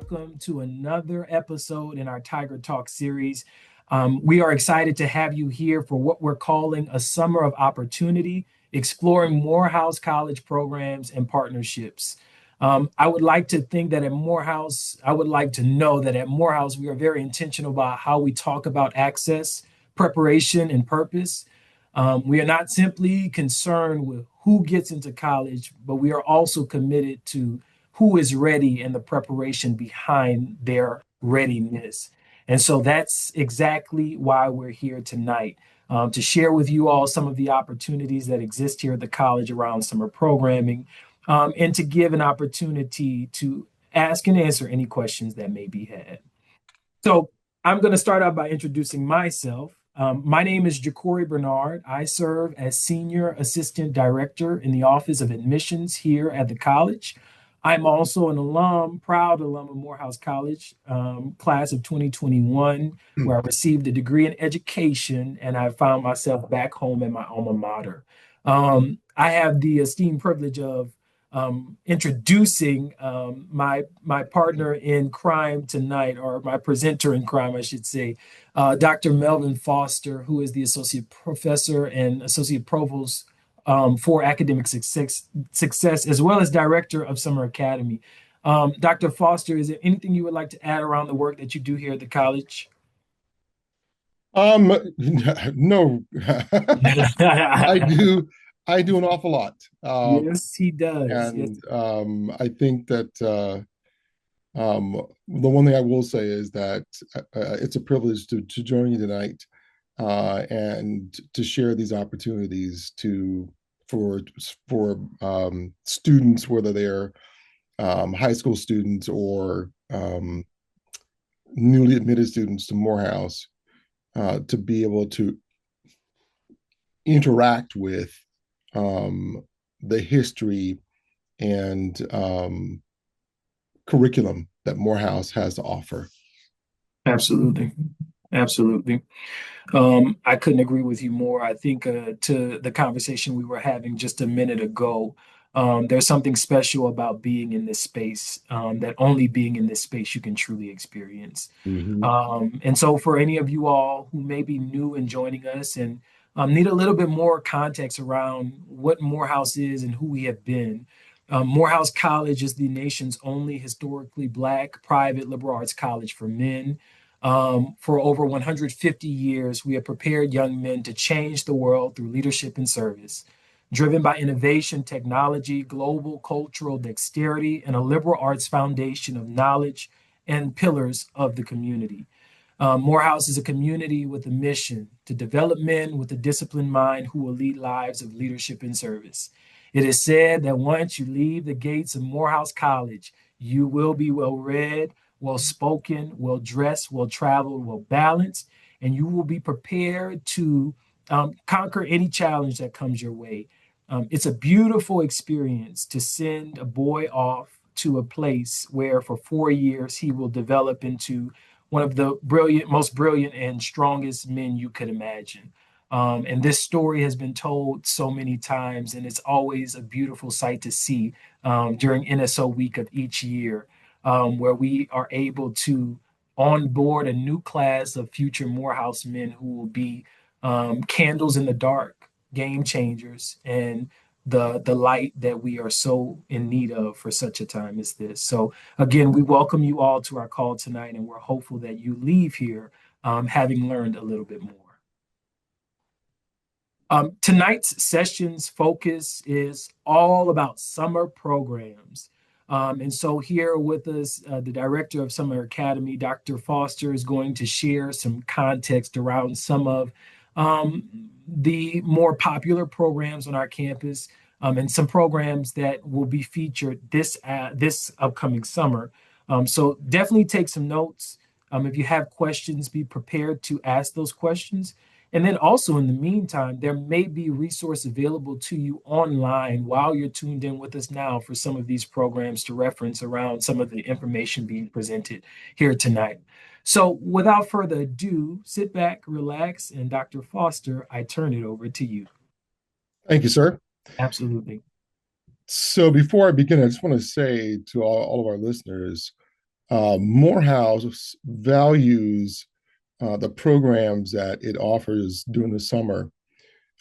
welcome to another episode in our Tiger Talk series. We are excited to have you here for what we're calling a summer of opportunity, exploring Morehouse College programs and partnerships. I would like to think that at Morehouse, I would like to know that at Morehouse, we are very intentional about how we talk about access, preparation, and purpose. We are not simply concerned with who gets into college, but we are also committed to who is ready and the preparation behind their readiness. And so that's exactly why we're here tonight, to share with you all some of the opportunities that exist here at the college around summer programming, and to give an opportunity to ask and answer any questions that may be had. So I'm going to start out by introducing myself. My name is Jacory Bernard. I serve as Senior Assistant Director in the Office of Admissions here at the college. I'm also an alum, proud alum of Morehouse College, class of 2021, where I received a degree in education and I found myself back home at my alma mater. I have the esteemed privilege of introducing my partner in crime tonight, or my presenter in crime, I should say, Dr. Melvin Foster, who is the Associate Professor and Associate Provost for Academic Success, as well as Director of Summer Academy. Dr. Foster, is there anything you would like to add around the work that you do here at the college? No, I do. I do an awful lot, Yes, he does. Yes. and I think that the one thing I will say is that it's a privilege to join you tonight and to share these opportunities for students, whether they're high school students or newly admitted students to Morehouse, to be able to interact with the history and curriculum that Morehouse has to offer. Absolutely. Absolutely. I couldn't agree with you more. I think to the conversation we were having just a minute ago, there's something special about being in this space, that only being in this space you can truly experience. Mhm. And so, for any of you all who may be new and joining us and need a little bit more context around what Morehouse is and who we have been, Morehouse College is the nation's only historically Black private liberal arts college for men. For over 150 years, we have prepared young men to change the world through leadership and service, driven by innovation, technology, global cultural dexterity, and a liberal arts foundation of knowledge and pillars of the community. Morehouse is a community with a mission to develop men with a disciplined mind who will lead lives of leadership and service. It is said that once you leave the gates of Morehouse College, you will be well read, well spoken, well dressed, well traveled, well balanced, and you will be prepared to conquer any challenge that comes your way. It's a beautiful experience to send a boy off to a place where for 4 years he will develop into one of the most brilliant and strongest men you could imagine. And this story has been told so many times, and it's always a beautiful sight to see during NSO week of each year, where we are able to onboard a new class of future Morehouse men who will be candles in the dark, game changers, and the light that we are so in need of for such a time as this. So again, we welcome you all to our call tonight, and we're hopeful that you leave here having learned a little bit more. Tonight's session's focus is all about summer programs. And so here with us, the director of Summer Academy, Dr. Foster, is going to share some context around some of the more popular programs on our campus, and some programs that will be featured this upcoming summer. So definitely take some notes. If you have questions, be prepared to ask those questions. And then also in the meantime, there may be resource available to you online while you're tuned in with us now for some of these programs to reference around some of the information being presented here tonight. So without further ado, sit back, relax, and Dr. Foster, I turn it over to you. Thank you, sir. Absolutely. So before I begin, I just want to say to all of our listeners, Morehouse values the programs that it offers during the summer.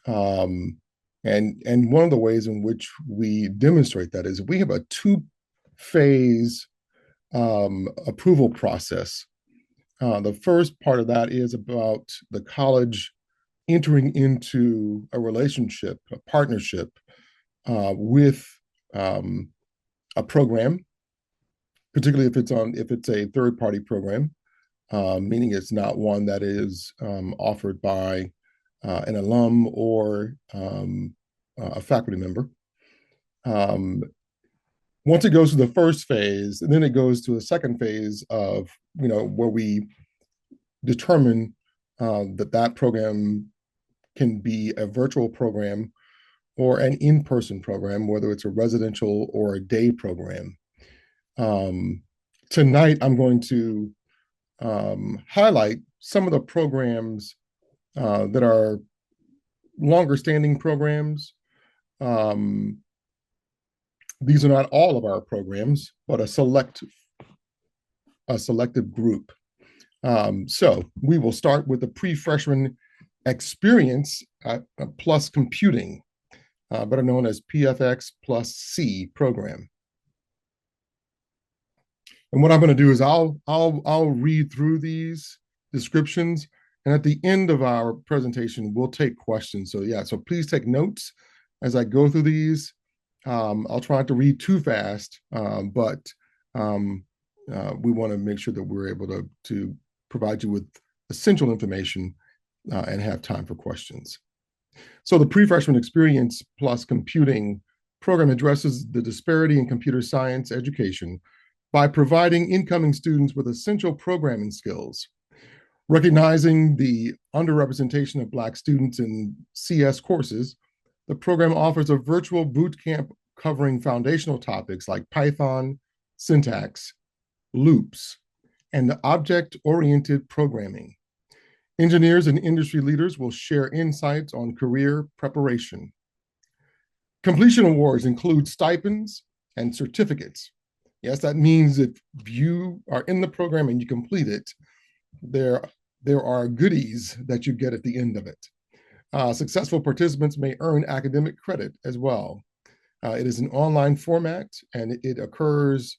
Um, and one of the ways in which we demonstrate that is we have a two-phase approval process. The first part of that is about the college entering into a relationship, a partnership with a program, particularly if it's a third party program, meaning it's not one that is offered by an alum or a faculty member. Um, Once it goes to the first phase, and then it goes to a second phase of where we determine that program can be a virtual program or an in-person program, whether it's a residential or a day program. Um, Tonight, I'm going to highlight some of the programs that are longer standing programs. These are not all of our programs, but a selective group. So we will start with the pre-freshman experience plus computing, better known as PFX+C program. And what I'm going to do is I'll read through these descriptions, and at the end of our presentation, we'll take questions. So please take notes as I go through these. I'll try not to read too fast, but we want to make sure that we're able to provide you with essential information and have time for questions. So the pre-freshman experience plus computing program addresses the disparity in computer science education by providing incoming students with essential programming skills. Recognizing the underrepresentation of Black students in CS courses, the program offers a virtual boot camp covering foundational topics like Python, syntax, loops, and object-oriented programming. Engineers and industry leaders will share insights on career preparation. Completion awards include stipends and certificates. Yes, that means if you are in the program and you complete it, there are goodies that you get at the end of it. Successful participants may earn academic credit as well. It is an online format, and it occurs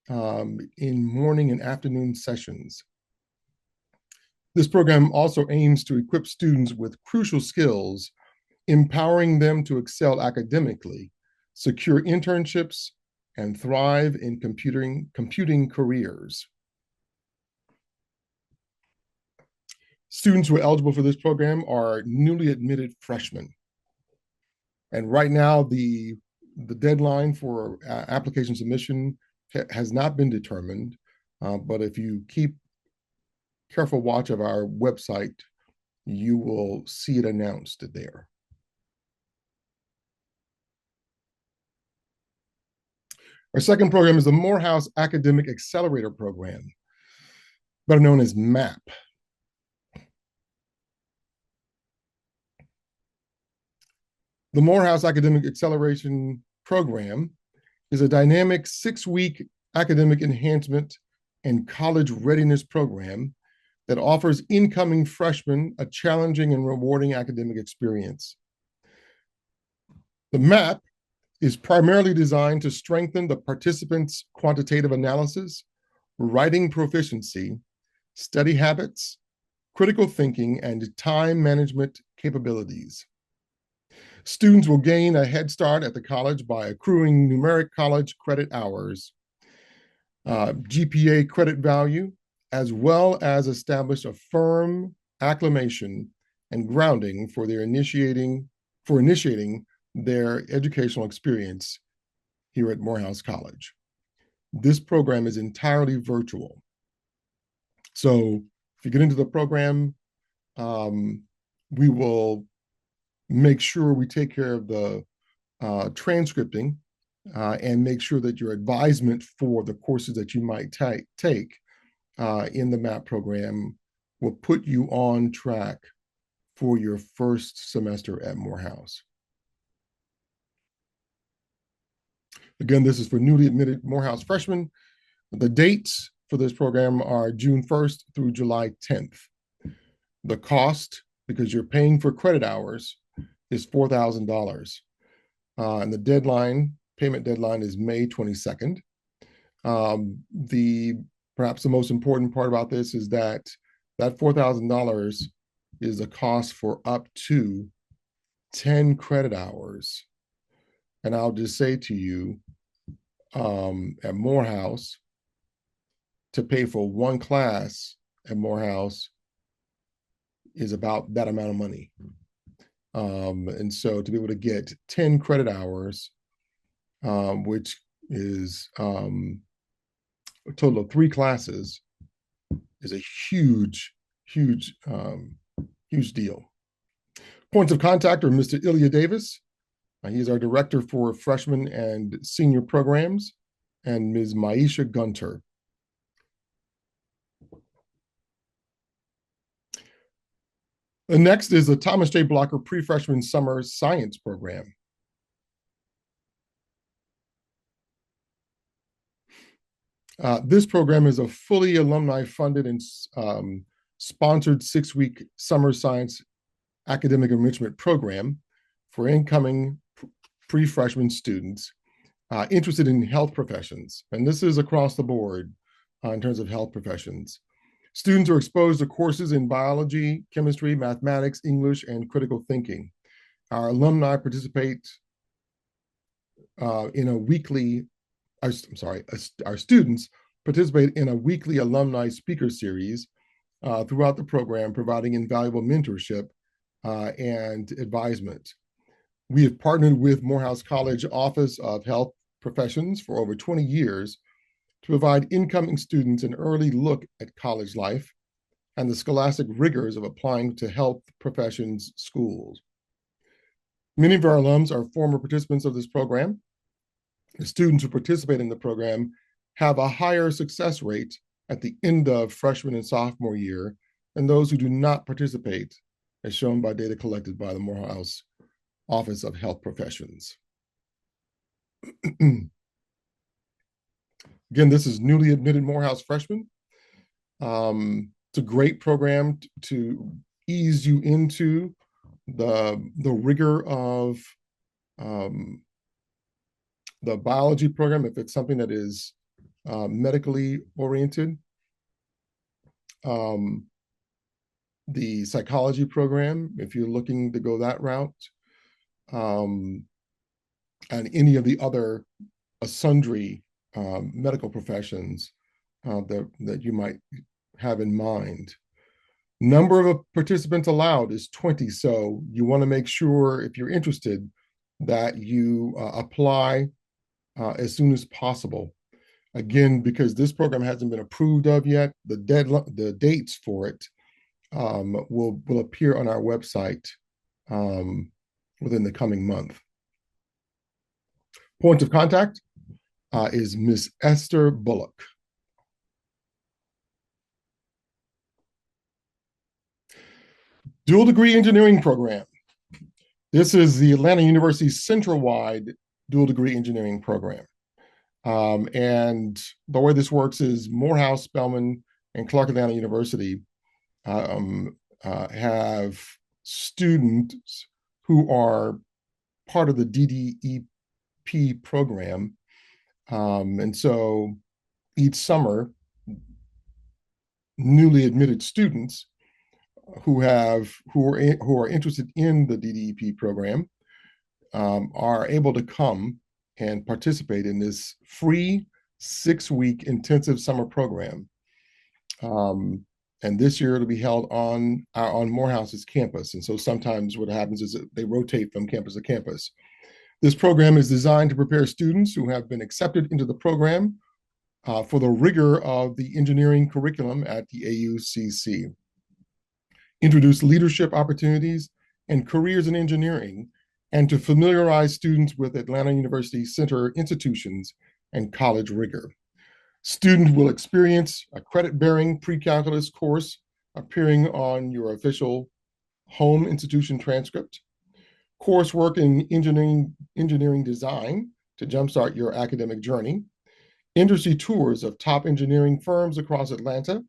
in morning and afternoon sessions. This program also aims to equip students with crucial skills, empowering them to excel academically, secure internships, and thrive in computing careers. Students who are eligible for this program are newly admitted freshmen. And right now, the deadline for application submission has not been determined, but if you keep careful watch of our website, you will see it announced there. Our second program is the Morehouse Academic Accelerator Program, better known as MAP. The Morehouse Academic Acceleration Program is a dynamic 6-week academic enhancement and college readiness program that offers incoming freshmen a challenging and rewarding academic experience. The MAP is primarily designed to strengthen the participants' quantitative analysis, writing proficiency, study habits, critical thinking, and time management capabilities. Students will gain a head start at the college by accruing numeric college credit hours, GPA credit value, as well as establish a firm acclimation and grounding for initiating their educational experience here at Morehouse College. This program is entirely virtual. So if you get into the program, we will make sure we take care of the transcripting and make sure that your advisement for the courses that you might take in the MAP program will put you on track for your first semester at Morehouse. Again, this is for newly admitted Morehouse freshmen. The dates for this program are June 1st through July 10th. The cost, because you're paying for credit hours, is $4,000. And the payment deadline is May 22nd. Perhaps the most important part about this is that $4,000 is a cost for up to 10 credit hours. And I'll just say to you, at Morehouse, to pay for one class at Morehouse is about that amount of money. And so to be able to get 10 credit hours, which is a total of 3 classes, is a huge deal. Points of contact are Mr. Ilya Davis. He's our director for freshman and senior programs, and Ms. Maisha Gunter. The next is the Thomas J. Blocker Pre-Freshman Summer Science Program. This program is a fully alumni-funded and sponsored 6-week summer science academic enrichment program for incoming pre-freshman students interested in health professions. And this is across the board in terms of health professions. Students are exposed to courses in biology, chemistry, mathematics, English, and critical thinking. Our alumni participate in a weekly, our students participate in a weekly alumni speaker series throughout the program, providing invaluable mentorship and advisement. We have partnered with Morehouse College Office of Health Professions for over 20 years to provide incoming students an early look at college life and the scholastic rigors of applying to health professions schools. Many of our alums are former participants of this program. The students who participate in the program have a higher success rate at the end of freshman and sophomore year than those who do not participate, as shown by data collected by the Morehouse Office of Health Professions. Again, this is newly admitted Morehouse freshmen. It's a great program to ease you into the rigor of the biology program, if it's something that is medically oriented. The psychology program, if you're looking to go that route, and any of the other sundry medical professions that you might have in mind. Number of participants allowed is 20, so you want to make sure, if you're interested, that you apply as soon as possible. Again, because this program hasn't been approved of yet, the dates for it will appear on our website within the coming month. Point of contact is Miss Esther Bullock. Dual degree engineering program. This is the Atlanta University Central-wide dual degree engineering program. And the way this works is Morehouse, Spelman, and Clark Atlanta University have students who are part of the DDEP program. And so each summer, newly admitted students who are interested in the DDEP program are able to come and participate in this free 6-week intensive summer program. And this year it'll be held on Morehouse's campus. And so sometimes what happens is that they rotate from campus to campus. This program is designed to prepare students who have been accepted into the program for the rigor of the engineering curriculum at the AUCC. Introduce leadership opportunities and careers in engineering, and to familiarize students with Atlanta University Center institutions and college rigor. Students will experience a credit-bearing pre-calculus course appearing on your official home institution transcript, coursework in engineering design to jumpstart your academic journey, industry tours of top engineering firms across Atlanta,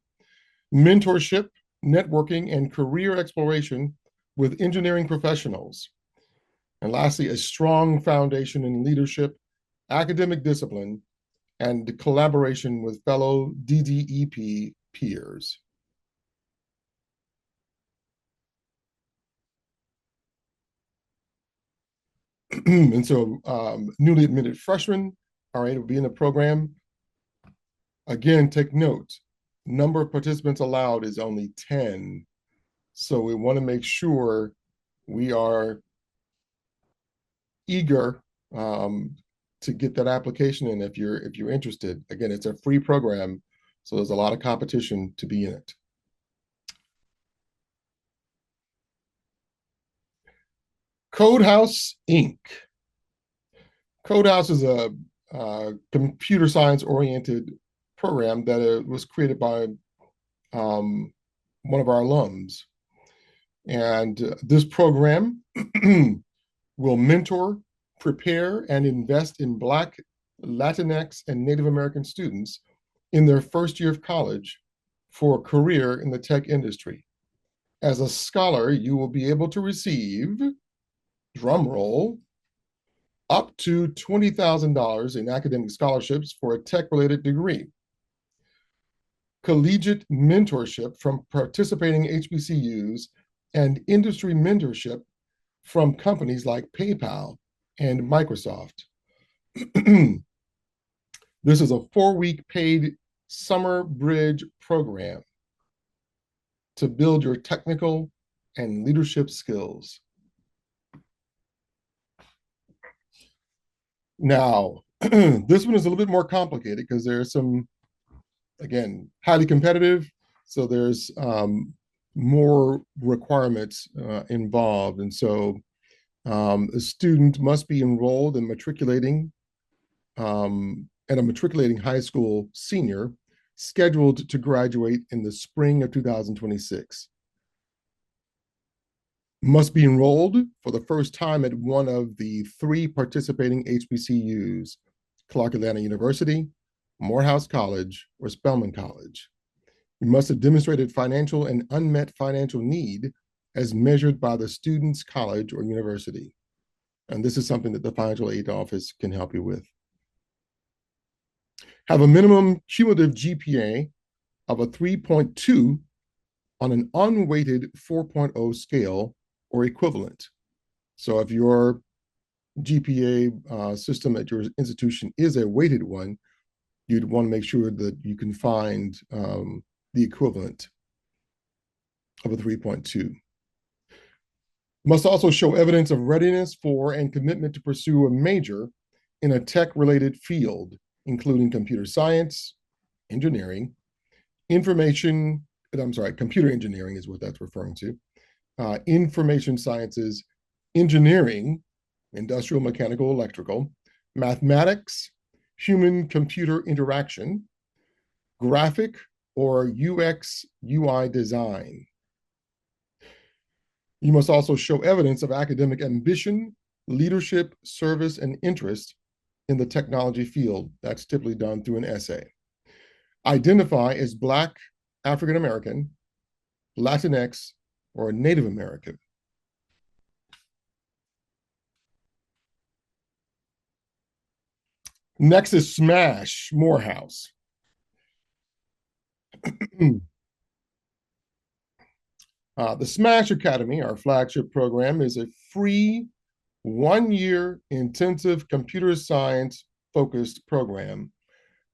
mentorship, networking, and career exploration with engineering professionals. And lastly, a strong foundation in leadership, academic discipline, and collaboration with fellow DDEP peers. And so newly admitted freshmen are able to be in the program. Again, take note, number of participants allowed is only 10. So we want to make sure we are eager to get that application in if you're interested. Again, it's a free program, so there's a lot of competition to be in it. CodeHouse Inc. CodeHouse is a computer science oriented program that was created by one of our alums. And this program will mentor, prepare, and invest in Black, Latinx, and Native American students in their first year of college for a career in the tech industry. As a scholar, you will be able to receive, drum roll, up to $20,000 in academic scholarships for a tech-related degree, collegiate mentorship from participating HBCUs, and industry mentorship from companies like PayPal and Microsoft. This is a 4-week paid summer bridge program to build your technical and leadership skills. Now, this one is a little bit more complicated because there's some, again, highly competitive. So there's more requirements involved. And so a student must be enrolled in matriculating at a matriculating high school senior scheduled to graduate in the spring of 2026. Must be enrolled for the first time at one of the 3 participating HBCUs, Clark Atlanta University, Morehouse College, or Spelman College. You must have demonstrated financial and unmet financial need as measured by the student's college or university. And this is something that the financial aid office can help you with. Have a minimum cumulative GPA of a 3.2 on an unweighted 4.0 scale or equivalent. So if your GPA system at your institution is a weighted one, you'd want to make sure that you can find the equivalent of a 3.2. Must also show evidence of readiness for and commitment to pursue a major in a tech-related field, including computer science, engineering, computer engineering is what that's referring to, information sciences, engineering, industrial, mechanical, electrical, mathematics, human-computer interaction, graphic or UX, UI design. You must also show evidence of academic ambition, leadership, service, and interest in the technology field. That's typically done through an essay. Identify as Black, African American, Latinx, or Native American. Next is SMASH, Morehouse. The SMASH Academy, our flagship program, is a free 1-year intensive computer science focused program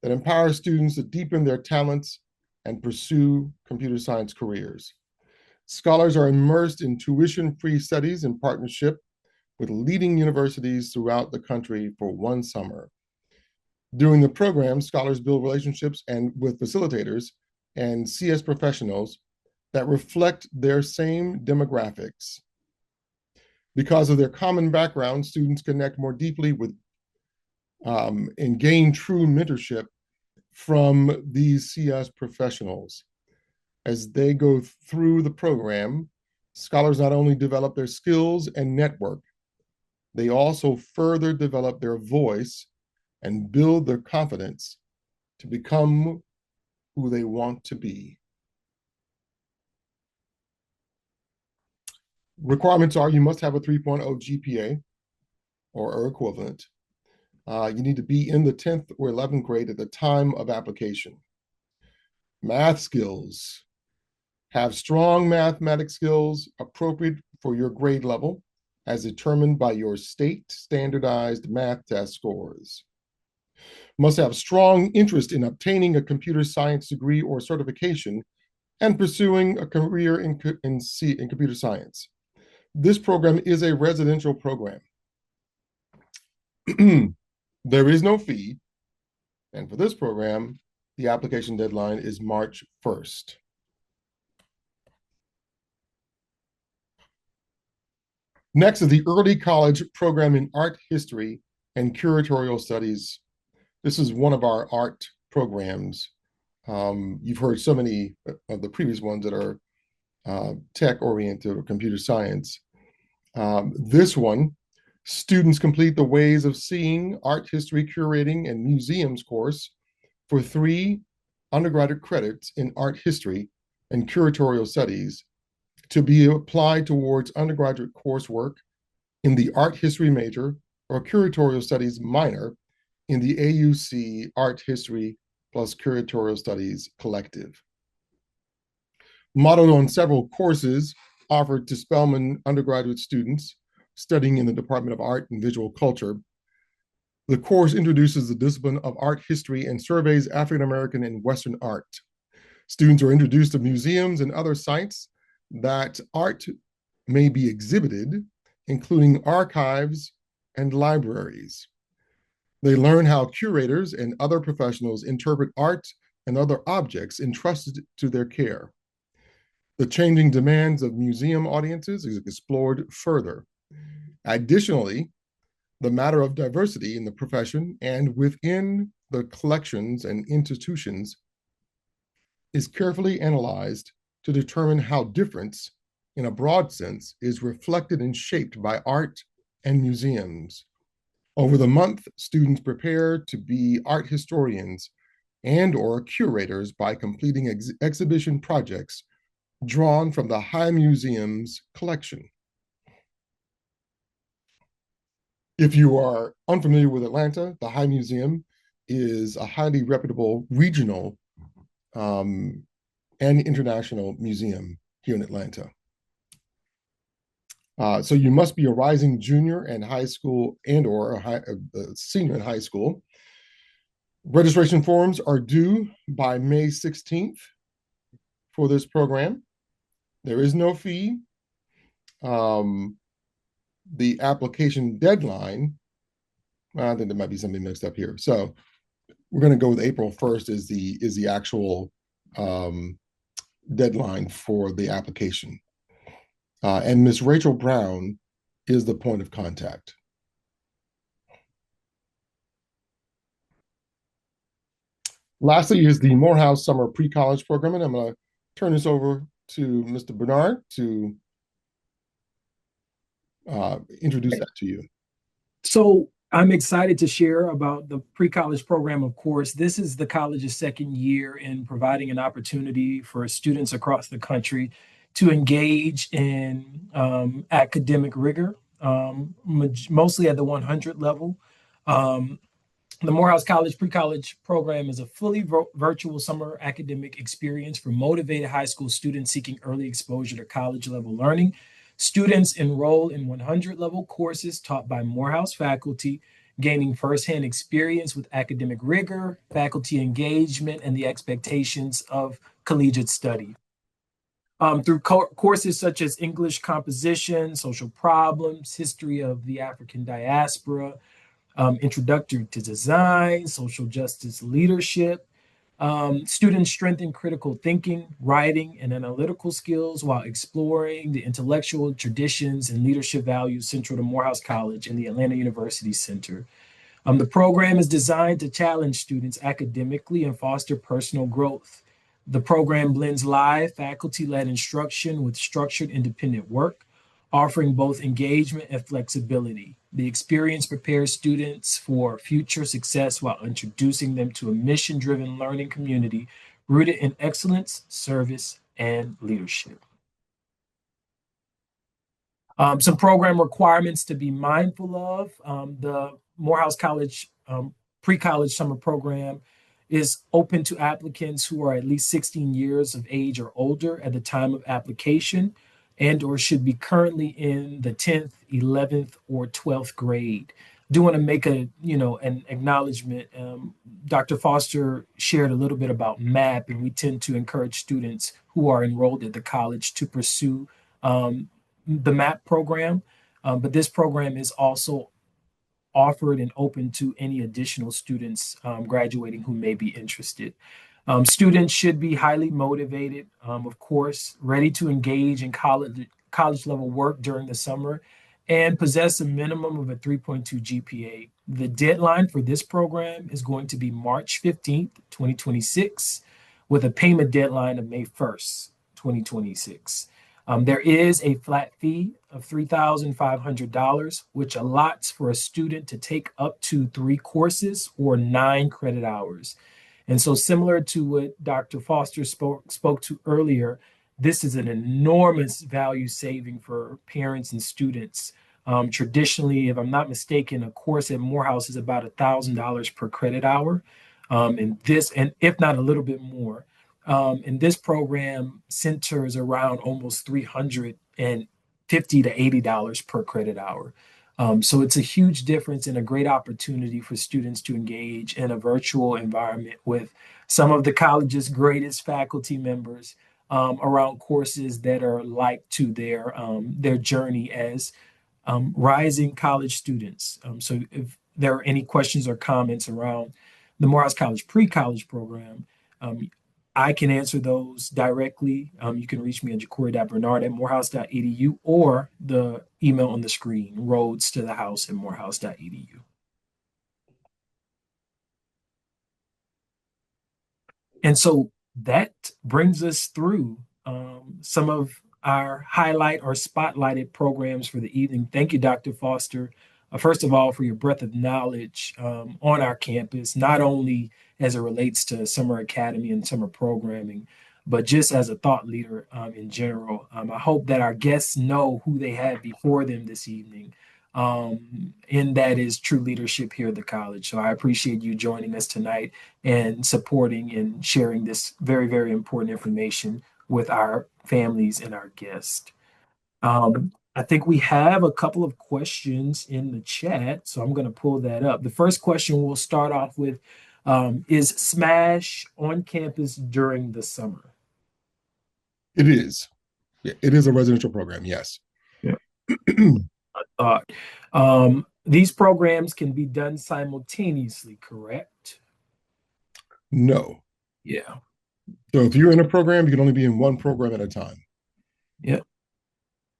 that empowers students to deepen their talents and pursue computer science careers. Scholars are immersed in tuition-free studies in partnership with leading universities throughout the country for 1 summer. During the program, scholars build relationships with facilitators and CS professionals that reflect their same demographics. Because of their common background, students connect more deeply with and gain true mentorship from these CS professionals. As they go through the program, scholars not only develop their skills and network, they also further develop their voice and build their confidence to become who they want to be. Requirements are you must have a 3.0 GPA or equivalent. You need to be in the 10th or 11th grade at the time of application. Math skills. Have strong mathematics skills appropriate for your grade level as determined by your state standardized math test scores. Must have strong interest in obtaining a computer science degree or certification and pursuing a career in computer science. This program is a residential program. There is no fee, and for this program, the application deadline is March 1st. Next is the early college program in art history and curatorial studies. This is one of our art programs. You've heard so many of the previous ones that are tech-oriented or computer science. This one, students complete the Ways of Seeing, Art History, Curating, and Museums course for 3 undergraduate credits in art history and curatorial studies to be applied towards undergraduate coursework in the art history major or curatorial studies minor in the AUC Art History plus Curatorial Studies collective. Modeled on several courses offered to Spelman undergraduate students studying in the Department of Art and Visual Culture, the course introduces the discipline of art history and surveys African American and Western art. Students are introduced to museums and other sites that art may be exhibited, including archives and libraries. They learn how curators and other professionals interpret art and other objects entrusted to their care. The changing demands of museum audiences is explored further. Additionally, the matter of diversity in the profession and within the collections and institutions is carefully analyzed to determine how difference, in a broad sense, is reflected and shaped by art and museums. Over the month, students prepare to be art historians and or curators by completing exhibition projects drawn from the High Museum's collection. If you are unfamiliar with Atlanta, the High Museum is a highly reputable regional and international museum here in Atlanta. So you must be a rising junior in high school and or a senior in high school. Registration forms are due by May 16th for this program. There is no fee. The application deadline, I think there might be something mixed up here. So we're going to go with April 1st is the actual deadline for the application. And Ms. Rachel Brown is the point of contact. Lastly is the Morehouse Summer Pre-College Program, and I'm going to turn this over to Mr. Bernard to introduce that to you. So I'm excited to share about the pre-college program. Of course, this is the college's second year in providing an opportunity for students across the country to engage in academic rigor, mostly at the 100 level. The Morehouse College Pre-College Program is a fully virtual summer academic experience for motivated high school students seeking early exposure to college-level learning. Students enroll in 100-level courses taught by Morehouse faculty, gaining firsthand experience with academic rigor, faculty engagement, and the expectations of collegiate study. Through courses such as English composition, social problems, history of the African diaspora, introductory to design, social justice leadership. Students strengthen critical thinking, writing, and analytical skills while exploring the intellectual traditions and leadership values central to Morehouse College and the Atlanta University Center. The program is designed to challenge students academically and foster personal growth. The program blends live, faculty-led instruction with structured independent work, offering both engagement and flexibility. The experience prepares students for future success while introducing them to a mission driven learning community rooted in excellence, service, and leadership. Some program requirements to be mindful of. The Morehouse College pre-college summer program is open to applicants who are at least 16 years of age or older at the time of application and or should be currently in the 10th, 11th, or 12th grade. I do want to make an acknowledgement. Dr. Foster shared a little bit about MAP, and we tend to encourage students who are enrolled at the college to pursue um, the MAP program, but this program is also offered and open to any additional students graduating who may be interested. Students should be highly motivated, of course, ready to engage in college level work during the summer, and possess a minimum of a 3.2 GPA. The deadline for this program is going to be March 15th, 2026, with a payment deadline of May 1st, 2026. There is a flat fee of $3,500, which allots for a student to take up to 3 courses or 9 credit hours. And so, similar to what Dr. Foster spoke to earlier, this is an enormous value saving for parents and students. Traditionally, if I'm not mistaken, a course at Morehouse is about $1,000 per credit hour, and if not a little bit more. And this program centers around almost $350 to $80 per credit hour. So it's a huge difference and a great opportunity for students to engage in a virtual environment with some of the college's greatest faculty members around courses that are like to their journey as rising college students. So if there are any questions or comments around the Morehouse College pre-college program, I can answer those directly. You can reach me at jacory.bernard@morehouse.edu or the email on the screen, roads-to-the-house@morehouse.edu. And so that brings us through some of our highlight or spotlighted programs for the evening. Thank you, Dr. Foster, first of all, for your breadth of knowledge on our campus, not only as it relates to summer academy and summer programming, but just as a thought leader in general. I hope that our guests know who they have before them this evening. And that is true leadership here at the college. So I appreciate you joining us tonight and supporting and sharing this very, very important information with our families and our guests. I think we have a couple of questions in the chat, so I'm going to pull that up. The first question we'll start off with is Smash on campus during the summer? It is. Yeah, it is a residential program, yes. Yeah. These programs can be done simultaneously, correct? No. Yeah. So if you're in a program, you can only be in one program at a time. Yeah.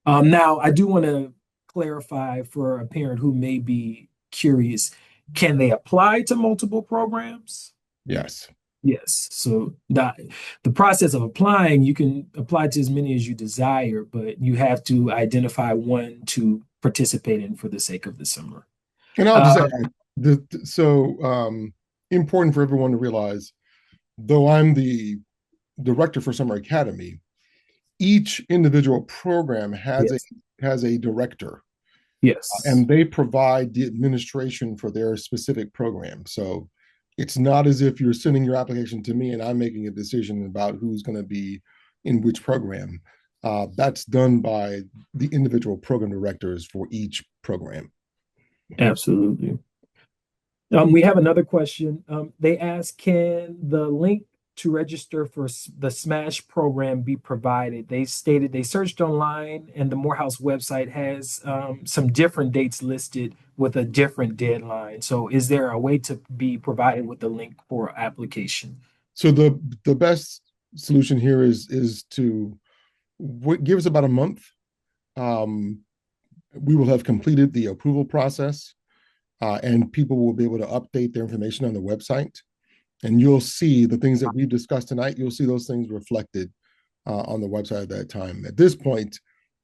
Now, I do want to clarify for a parent who may be curious, can they apply to multiple programs? Yes. Yes. So the process of applying, you can apply to as many as you desire, but you have to identify one to participate in for the sake of the summer. And I'll just add, important for everyone to realize, though I'm the director for Summer Academy, each individual program Yes. has a director, Yes. and they provide the administration for their specific program. So it's not as if you're sending your application to me and I'm making a decision about who's going to be in which program. That's done by the individual program directors for each program. Absolutely. We have another question. They ask, can the link to register for the SMASH program be provided? They stated they searched online and the Morehouse website has some different dates listed with a different deadline. So is there a way to be provided with the link for application? So the best solution here is to give us about a month. We will have completed the approval process, and people will be able to update their information on the website. And you'll see the things that we've discussed tonight. You'll see those things reflected on the website at that time. At this point,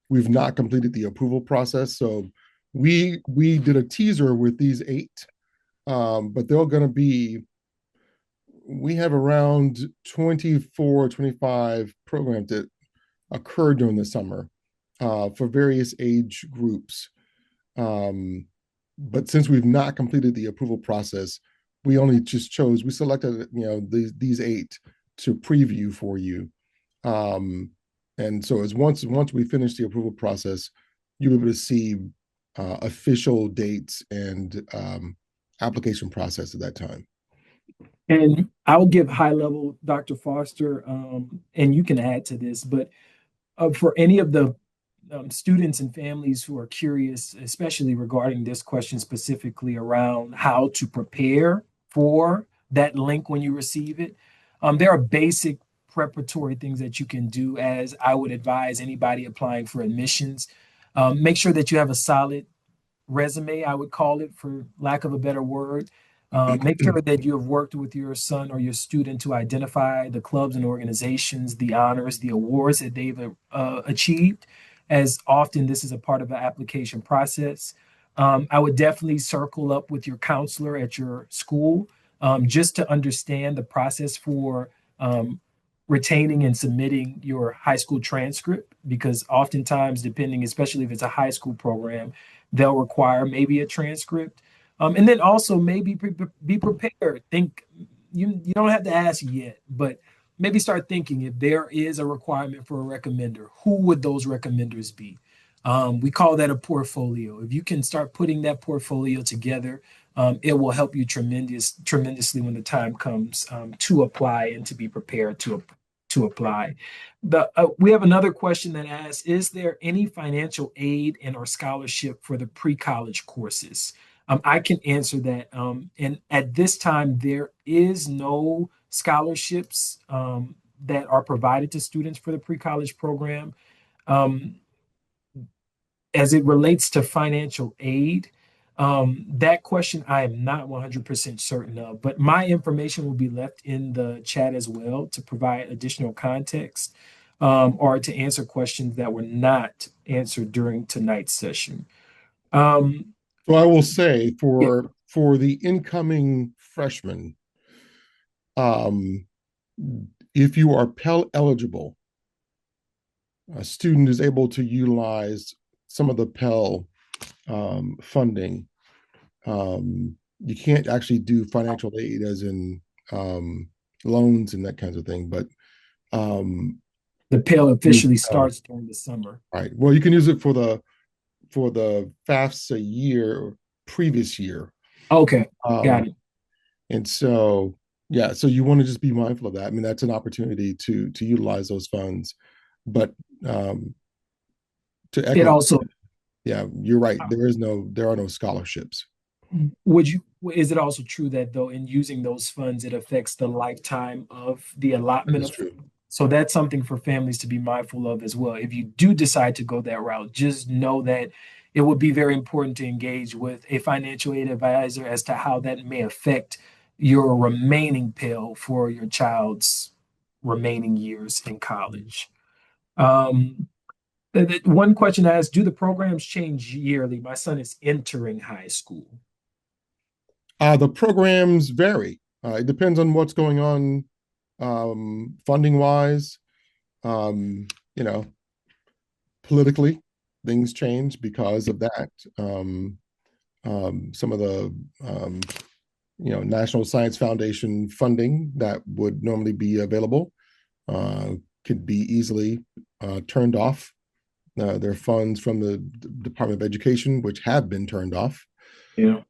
we've not completed the approval process, so we did a teaser with these eight, but they're going to be, we have around 24, 25 programs that occur during the summer for various age groups. Um, but since we've not completed the approval process, we only just chose, we selected, these eight to preview for you. Um, and so as once we finish the approval process, you'll be able to see official dates and application process at that time. And I'll give high level, Dr. Foster, and you can add to this, but for any of the students and families who are curious, especially regarding this question specifically around how to prepare for that link when you receive it, there are basic preparatory things that you can do, as I would advise anybody applying for admissions. Make sure that you have a solid resume, I would call it, for lack of a better word. Make sure that you have worked with your son or your student to identify the clubs and organizations, the honors, the awards that they've achieved, as often this is a part of the application process. I would definitely circle up with your counselor at your school just to understand the process for retaining and submitting your high school transcript, because oftentimes, depending, especially if it's a high school program, they'll require maybe a transcript. And then also maybe be prepared. Think you don't have to ask yet, but maybe start thinking, if there is a requirement for a recommender, who would those recommenders be? We call that a portfolio. If you can start putting that portfolio together, it will help you tremendously when the time comes to apply and to be prepared to apply. We have another question that asks, is there any financial aid and or scholarship for the pre-college courses? I can answer that. And at this time, there is no scholarships that are provided to students for the pre-college program. Um, as it relates to financial aid, that question I am not 100% certain of, but my information will be left in the chat as well to provide additional context or to answer questions that were not answered during tonight's session. Um, So I will say yeah, for the incoming freshmen, um, if you are Pell eligible, a student is able to utilize some of the Pell funding. You can't actually do financial aid, as in loans and that kinds of thing, but um, the Pell use officially Pell. starts during the summer. Right. Well, you can use it for the FAFSA year previous year. Okay, Um, got it. and so yeah, so you want to just be mindful of that. I mean, that's an opportunity to utilize those funds, but um, to It echo, also yeah, you're right. There are no scholarships. would you is it also true that though in using those funds it affects the lifetime of the That allotment is of true. so that's something for families to be mindful of as well. If you do decide to go that route, just know that it would be very important to engage with a financial aid advisor as to how that may affect your remaining pill for your child's remaining years in college. Um, One question I asked, do the programs change yearly? My son is entering high school. The programs vary. It depends on what's going on funding wise. Um, you know, politically, things change because of that. Some of the National Science Foundation funding that would normally be available uh, could be easily turned off. There are funds from the Department of Education which have been turned off. Yeah.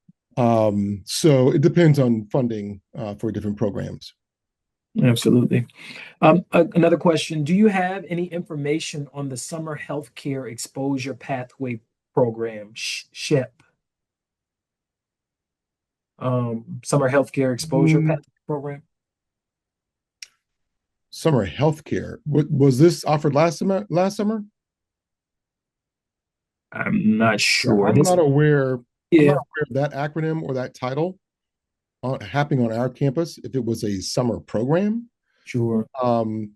So it depends on funding for different programs. Absolutely. Another question. Do you have any information on the Summer Healthcare Exposure Pathway Program, SHEP? Summer Healthcare Exposure Mm, Pathway Program? Summer healthcare. Was this offered last summer? Last summer? I'm not Yeah, sure. This, I'm not yeah, aware of that acronym or that title happening on our campus. If it was a summer program, sure.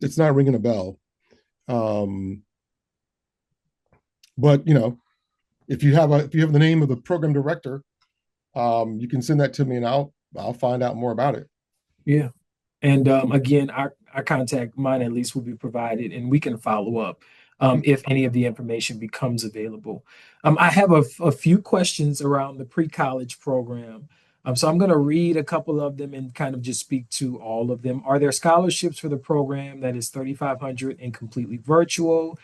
it's not ringing a bell. Um, but if you have the name of the program director, you can send that to me and I'll find out more about it. Yeah. And again, our contact, mine at least, will be provided, and we can follow up if any of the information becomes available. I have a few questions around the pre-college program. So I'm going to read a couple of them and kind of just speak to all of them. Are there scholarships for the program that is 3,500 and completely virtual?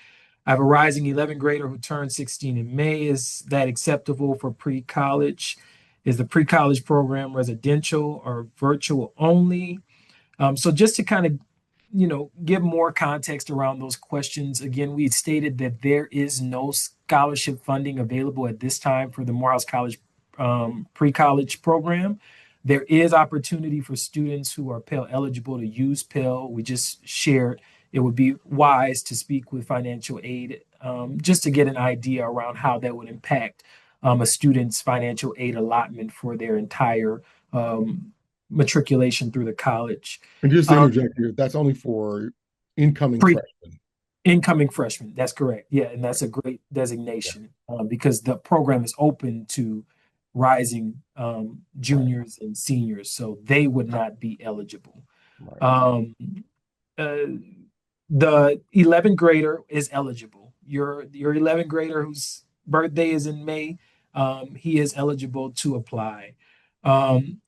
I have a rising 11th grader who turned 16 in May. Is that acceptable for pre-college? Is the pre-college program residential or virtual only? So just to kind of, give more context around those questions, again, we stated that there is no scholarship funding available at this time for the Morehouse College pre-college program. There is opportunity for students who are Pell eligible to use Pell. We just shared it would be wise to speak with financial aid just to get an idea around how that would impact a student's financial aid allotment for their entire matriculation through the college. And just to Um, interject here, that's only for incoming pre freshmen. incoming freshmen, that's correct. Yeah, and that's a great Yeah, designation because the program is open to rising juniors and seniors, so they would not be eligible. right. Um, uh, the 11th grader is eligible. Your 11th grader whose birthday is in May, he is eligible to apply.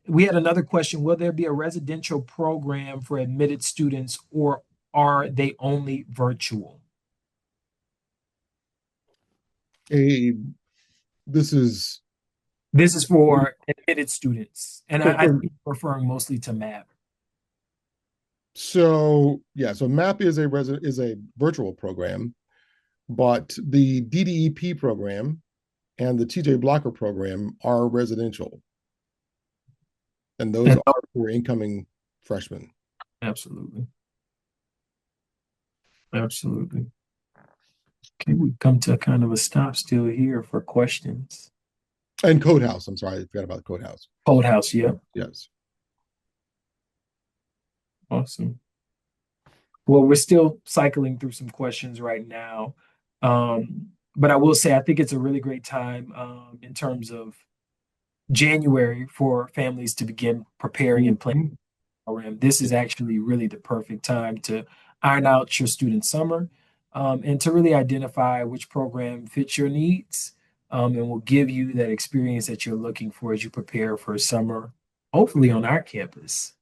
We had another question. Will there be a residential program for admitted students or are they only virtual? A This is This is for admitted students. And so I for think referring mostly to MAP. so yeah, so MAP is a virtual program, but the DDEP program and the TJ Blocker program are residential, and those And, are for incoming freshmen. absolutely. Absolutely. Okay, we come to kind of a stop still here for questions. And CodeHouse. I'm sorry, I forgot about CodeHouse. CodeHouse, yeah. Yes. Awesome. Well, we're still cycling through some questions right now. But I will say I think it's a really great time in terms of January for families to begin preparing and planning Mhm. the program. This is actually really the perfect time to iron out your student summer and to really identify which program fits your needs and will give you that experience that you're looking for as you prepare for summer, hopefully on our campus.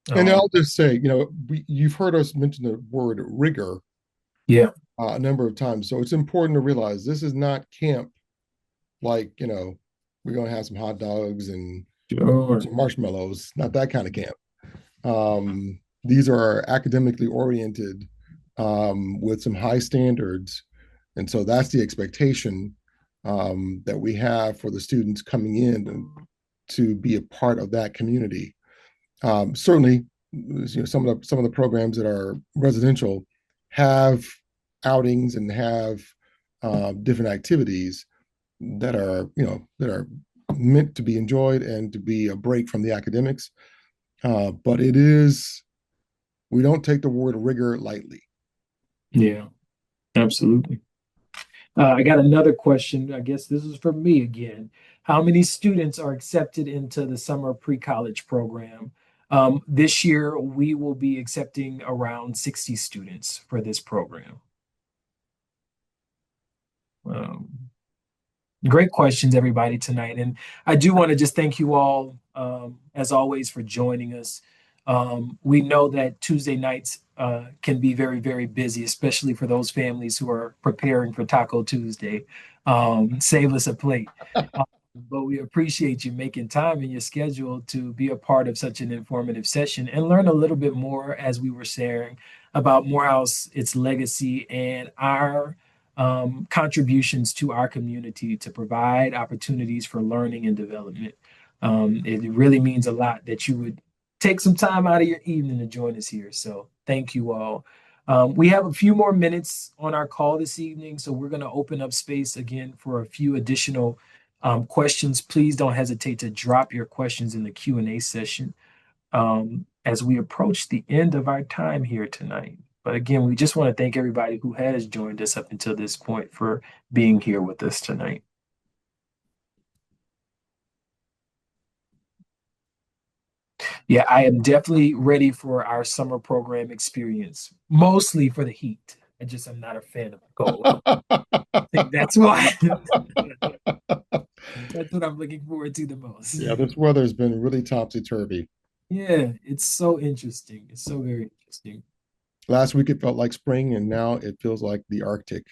And Um, I'll just say, you've heard us mention the word rigor yeah, a number of times. So it's important to realize this is not camp like, we're going to have some hot dogs and sure. some marshmallows, not that kind of camp. These are academically oriented with some high standards. And so that's the expectation that we have for the students coming in to be a part of that community. Certainly, some of the programs that are residential have outings and have different activities that are meant to be enjoyed and to be a break from the academics. But we don't take the word rigor lightly. Yeah, absolutely. I got another question. I guess this is for me again. How many students are accepted into the summer pre-college program? This year, we will be accepting around 60 students for this program. Um, Great questions, everybody, tonight. And I do want to just thank you all, as always, for joining us. We know that Tuesday nights can be very, very busy, especially for those families who are preparing for Taco Tuesday. Save us a plate. But we appreciate you making time in your schedule to be a part of such an informative session and learn a little bit more as we were sharing about Morehouse, its legacy, and our contributions to our community to provide opportunities for learning and development. It really means a lot that you would take some time out of your evening to join us here. So thank you all. We have a few more minutes on our call this evening, so we're going to open up space again for a few additional questions. Please don't hesitate to drop your questions in the Q&A session as we approach the end of our time here tonight. But again, we just want to thank everybody who has joined us up until this point for being here with us tonight. Yeah, I am definitely ready for our summer program experience, mostly for the heat. I'm not a fan of the cold. I think that's why. That's what I'm looking forward to the most. Yeah, this weather's been really topsy-turvy. Yeah, it's so interesting. It's so very interesting. Last week it felt like spring, and now it feels like the Arctic.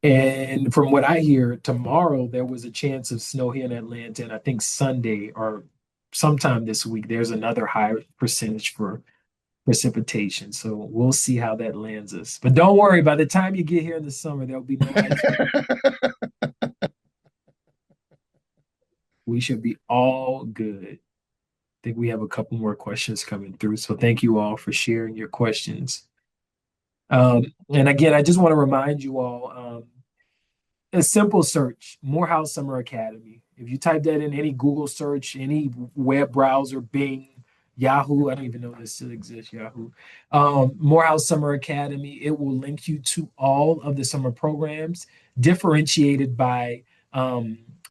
And from what I hear, tomorrow there was a chance of snow here in Atlanta, and I think Sunday or sometime this week there's another high percentage for precipitation. So we'll see how that lands us. But don't worry, by the time you get here in the summer, there'll be no ice. We should be all good. I think we have a couple more questions coming through. So thank you all for sharing your questions. And again, I just want to remind you all, a simple search, Morehouse Summer Academy. If you type that in any Google search, any web browser, Bing, Yahoo, I don't even know this still exists, Yahoo, Morehouse Summer Academy, it will link you to all of the summer programs differentiated by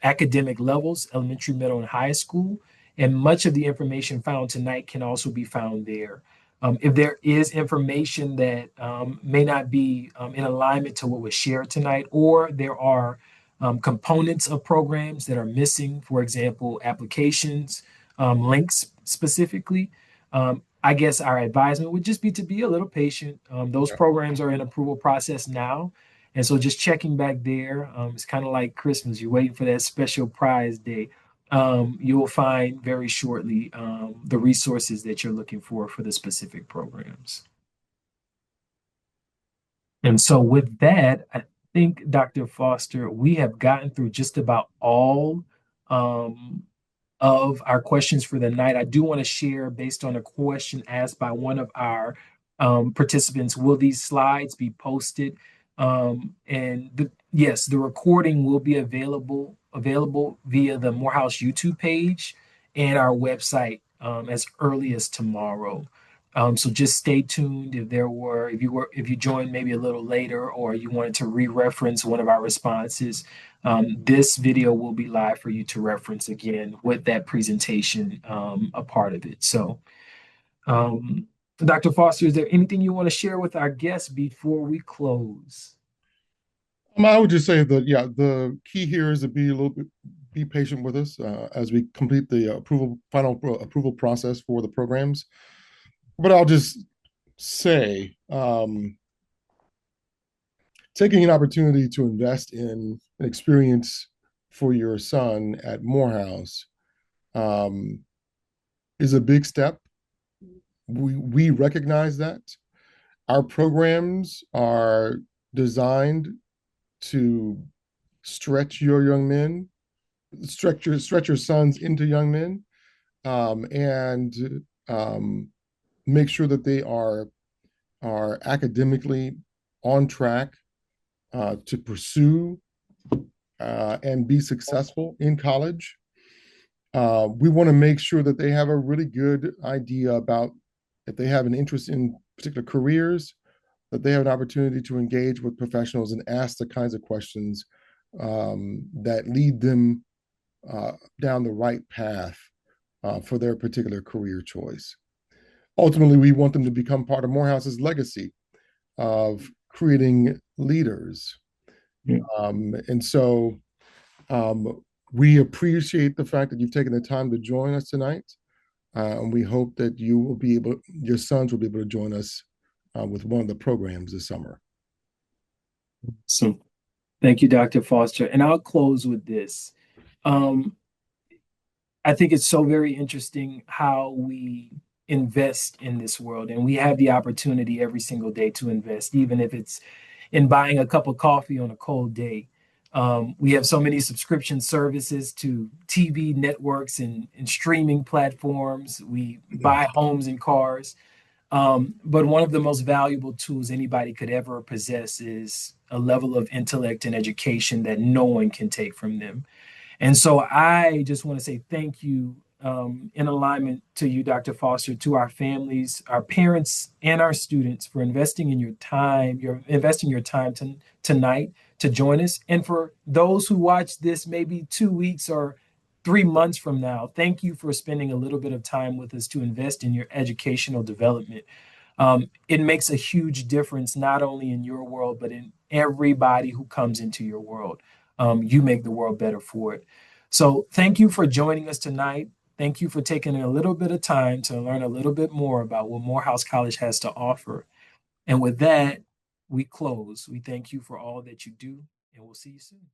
academic levels, elementary, middle, and high school. And much of the information found tonight can also be found there. If there is information that may not be in alignment to what was shared tonight, or there are components of programs that are missing, for example, applications, links specifically, I guess our advisement would just be to be a little patient. Those Yeah. programs are in approval process now. And so just checking back there, it's kind of like Christmas. You're waiting for that special prize day. You will find very shortly the resources that you're looking for the specific programs. And so, with that, I think, Dr. Foster, we have gotten through just about all um, of our questions for the night. I do want to share, based on a question asked by one of our participants, will these slides be posted? Yes, the recording will be available via the Morehouse YouTube page and our website as early as tomorrow. So just stay tuned if you joined maybe a little later or you wanted to re-reference one of our responses, this video will be live for you to reference again with that presentation a part of it. So, um, Dr. Foster, is there anything you want to share with our guests before we close? I would just say that, yeah, the key here is to be a little bit, be patient with us as we complete the final approval process for the programs. But I'll just say, taking an opportunity to invest in an experience for your son at Morehouse um, is a big step. We recognize that. Our programs are designed to stretch your young men, stretch your sons into young men, and um, make sure that they are academically on track to pursue and be successful in college. We want to make sure that they have a really good idea about if they have an interest in particular careers, that they have an opportunity to engage with professionals and ask the kinds of questions that lead them down the right path for their particular career choice. Ultimately, we want them to become part of Morehouse's legacy of creating leaders. Yeah. And so we appreciate the fact that you've taken the time to join us tonight. And we hope that your sons will be able to join us with one of the programs this summer. So thank you, Dr. Foster. And I'll close with this. Um, I think it's so very interesting how we invest in this world, and we have the opportunity every single day to invest, even if it's in buying a cup of coffee on a cold day. We have so many subscription services to TV networks and streaming platforms. We buy homes and cars. But one of the most valuable tools anybody could ever possess is a level of intellect and education that no one can take from them. And so I just want to say thank you in alignment to you, Dr. Foster, to our families, our parents, and our students for investing in your time. You're investing your time tonight to join us. And for those who watch this maybe 2 weeks or 3 months from now, thank you for spending a little bit of time with us to invest in your educational development. It makes a huge difference, not only in your world, but in everybody who comes into your world. You make the world better for it. So thank you for joining us tonight. Thank you for taking a little bit of time to learn a little bit more about what Morehouse College has to offer. And with that, we close. We thank you for all that you do, and we'll see you soon.